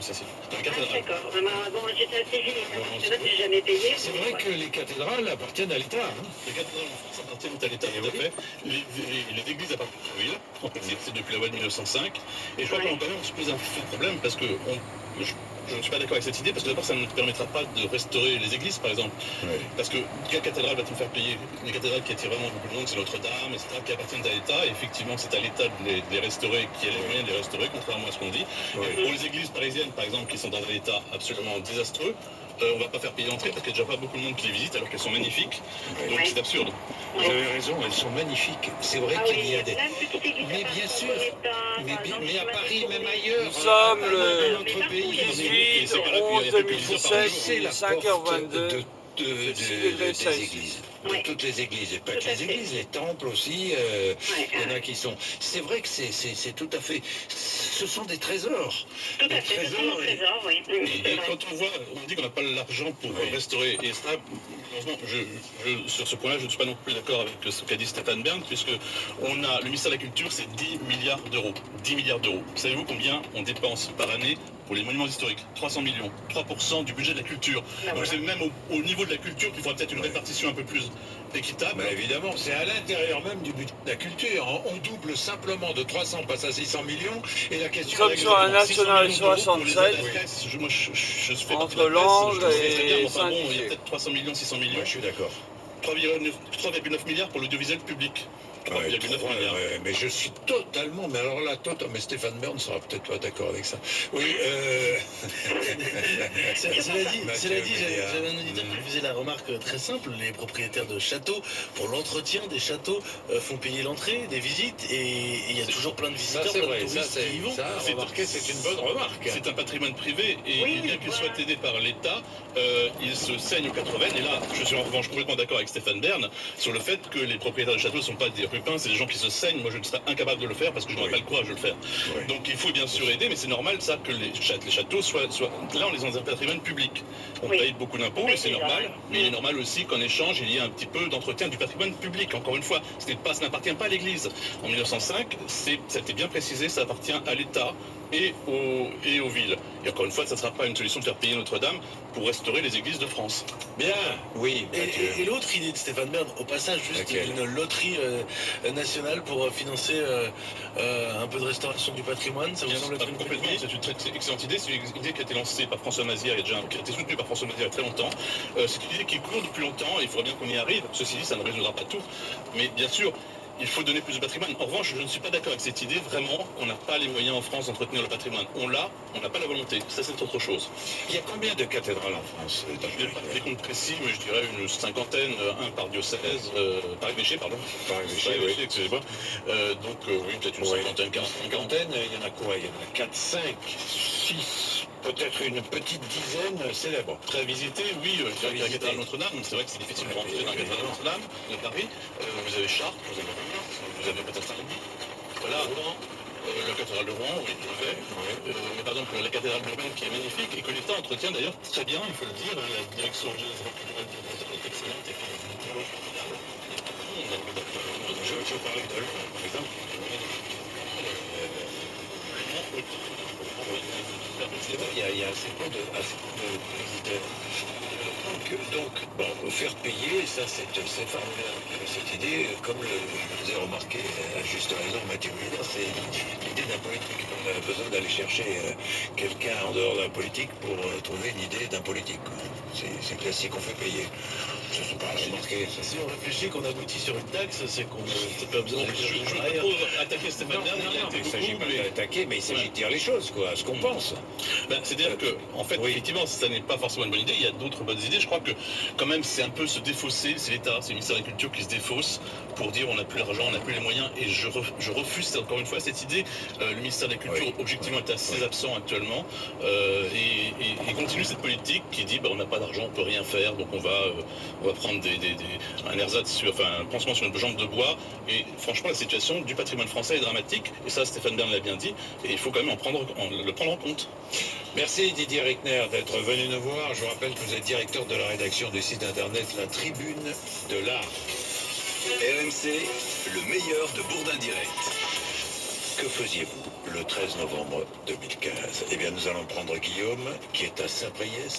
concession. Dans les Ah, cathédrales. d'accord. Bon, j'étais assez gênée. C'est vrai que j'ai jamais payé. C'est vrai que les cathédrales appartiennent à l'État. Les cathédrales en France appartiennent à l'État, tout à fait. Les églises appartiennent aux villes, en principe, c'est depuis la loi de 1905. Et je crois qu'on se pose un problème parce que je ne suis pas d'accord avec cette idée, parce que d'abord, ça ne nous permettra pas de restaurer les églises, par exemple. Oui. Parce que quelle cathédrale va-t-il faire payer? Les cathédrales qui attirent vraiment beaucoup de monde, c'est Notre-Dame, etc., qui appartiennent à l'État. Et effectivement, c'est à l'État de les restaurer, qui a les moyens de les restaurer, contrairement à ce qu'on dit. Oui. Et pour les églises parisiennes, par exemple, qui sont dans un état absolument désastreux, on ne va pas faire payer l'entrée parce qu'il n'y a déjà pas beaucoup de monde qui les visite alors qu'elles sont magnifiques. Oui. Donc c'est absurde. Vous avez raison, elles sont magnifiques. C'est vrai Ah qu'il oui, y a des... plein de petites églises Mais bien sûr, mais à Paris, même ailleurs, Nous sommes dans le notre pays, 18 11 2017, c'est la 5h22. des églises, de Ouais. toutes les églises, et pas Tout que à les fait. églises, les temples aussi, il y en a qui sont... C'est vrai que c'est tout à fait... Ce sont des trésors. Tout Des à fait, ce sont trésors, nos et- trésors, oui. Et quand on dit qu'on n'a pas l'argent pour restaurer, et ça, heureusement, sur ce point-là, je ne suis pas non plus d'accord avec ce qu'a dit Stéphane Bern, puisque le ministère de la Culture, c'est 10 milliards d'euros. 10 milliards d'euros. Savez-vous combien on dépense par année pour les monuments historiques? 300 millions. 3% du budget de la culture. Donc c'est même au niveau de la culture qu'il faudra peut-être une répartition un peu plus équitable. Mais évidemment, c'est à l'intérieur même du budget de la culture. On double simplement de 300, on passe à 600 millions, et la question... Comme sur un National 67, Moi, je fais entre partie de la presse, Langres je sais très bien, et mais enfin bon, il y a Saint-Dizier. peut-être 300 millions, 600 millions. Ouais, je suis d'accord. 3,9 milliards pour l'audiovisuel public. 3,9 milliards. Mais je suis totalement, mais alors là, mais Stéphane Bern ne sera peut-être pas d'accord avec ça. Oui, Cela dit, j'avais un auditeur qui faisait la remarque très simple. Les propriétaires de châteaux, pour l'entretien des châteaux, font payer l'entrée, des visites, et il y a toujours plein de ça visiteurs, c'est plein de vrai, touristes qui y vont. remarquez, c'est une bonne remarque. C'est un patrimoine privé et Oui, bien qu'il voilà. soit aidé par l'État, il se saigne aux 80. Et là, je suis en revanche complètement d'accord avec Stéphane Bern sur le fait que les propriétaires de châteaux ne sont pas des rupins, c'est des gens qui se saignent. Moi, je ne serais incapable de le faire parce que je n'aurais pas le courage de le faire. Oui. Donc, il faut bien sûr aider, mais c'est normal ça que les châteaux soient... Là, on les a dans un patrimoine public. On paye beaucoup d'impôts et c'est normal. Mais il est normal aussi qu'en échange, il y ait un petit peu d'entretien du patrimoine public. Encore une fois, ça n'appartient pas à l'Église. En 1905, ça a été bien précisé, ça appartient à l'État et aux villes. Et encore une fois, ça ne sera pas une solution de faire payer Notre-Dame pour restaurer les églises de France. Bien, oui. Et l'autre idée de Stéphane Bern, au passage, juste une loterie nationale pour financer un peu de restauration du patrimoine, ça vous semble être une bonne Complètement, idée? c'est une très excellente idée. C'est une idée qui a été lancée par François Mazière, qui a été soutenue par François Mazière il y a très longtemps. C'est une idée qui court depuis longtemps et il faudra bien qu'on y arrive. Ceci dit, ça ne résoudra pas tout. Mais bien sûr, il faut donner plus de patrimoine. En revanche, je ne suis pas d'accord avec cette idée, vraiment, qu'on n'a pas les moyens en France d'entretenir le patrimoine. On l'a, on n'a pas la volonté. Ça, c'est autre chose. Il y a combien de cathédrales en France? Je n'ai pas des comptes précis, mais je dirais une cinquantaine, un par diocèse, par évêché, pardon. Par évêché, oui. Excusez-moi. Donc, oui, peut-être une cinquantaine, Cinquantaine, il y en a quoi? Il y en a 4, 5, 6, peut-être une petite dizaine célèbres. Très visité, oui, je dirais qu'il y a la cathédrale Notre-Dame, c'est vrai que c'est difficile de rentrer dans la cathédrale Notre-Dame de Paris. Vous avez Chartres, vous avez peut-être Saint-Denis, voilà, Rouen, la cathédrale de Rouen, oui, tout à fait. Mais par exemple, la cathédrale de Rouen qui est magnifique et que l'État entretient d'ailleurs très bien, il faut le dire, la direction générale culturelle de Bruxelles est excellente. Je parlais de Lyon, par exemple. Il y a assez peu de visiteurs. Donc, bon, faire payer, ça c'est formidable. Cette idée, comme le faisait remarquer à juste raison Mathieu Müller, c'est l'idée d'un politique. On a besoin d'aller chercher quelqu'un en dehors de la politique pour trouver une idée d'un politique. C'est classique, on fait payer. Je ne sais pas, remarqué. Si on réfléchit qu'on aboutit sur une taxe, c'est qu'on n'a pas besoin de Je ne veux pas trop attaquer Stéphane Bern, Il ne s'agit pas d'attaquer, mais il s'agit de dire les choses, quoi, ce qu'on pense. C'est-à-dire que, en fait, effectivement, ça n'est pas forcément une bonne idée. Il y a d'autres bonnes idées. Je crois que, quand même, c'est un peu se défausser. C'est l'État, c'est le ministère de la Culture qui se défausse pour dire on n'a plus l'argent, on n'a plus les moyens. Et je refuse, encore une fois, cette idée. Le ministère de la Culture, objectivement, est assez absent actuellement. Et continue cette politique qui dit on n'a pas d'argent, on peut rien faire, donc on va prendre un ersatz, un pansement sur une jambe de bois. Et franchement, la situation du patrimoine français est dramatique. Et ça, Stéphane Bern l'a bien dit. Et il faut quand même le prendre en compte. Merci Didier Rickner d'être venu nous voir. Je vous rappelle que vous êtes directeur de la rédaction du site internet La Tribune de l'Art. RMC, le meilleur de Bourdin Direct. Que faisiez-vous le 13 novembre 2015? Eh bien, nous allons prendre Guillaume, qui est à Saint-Priest.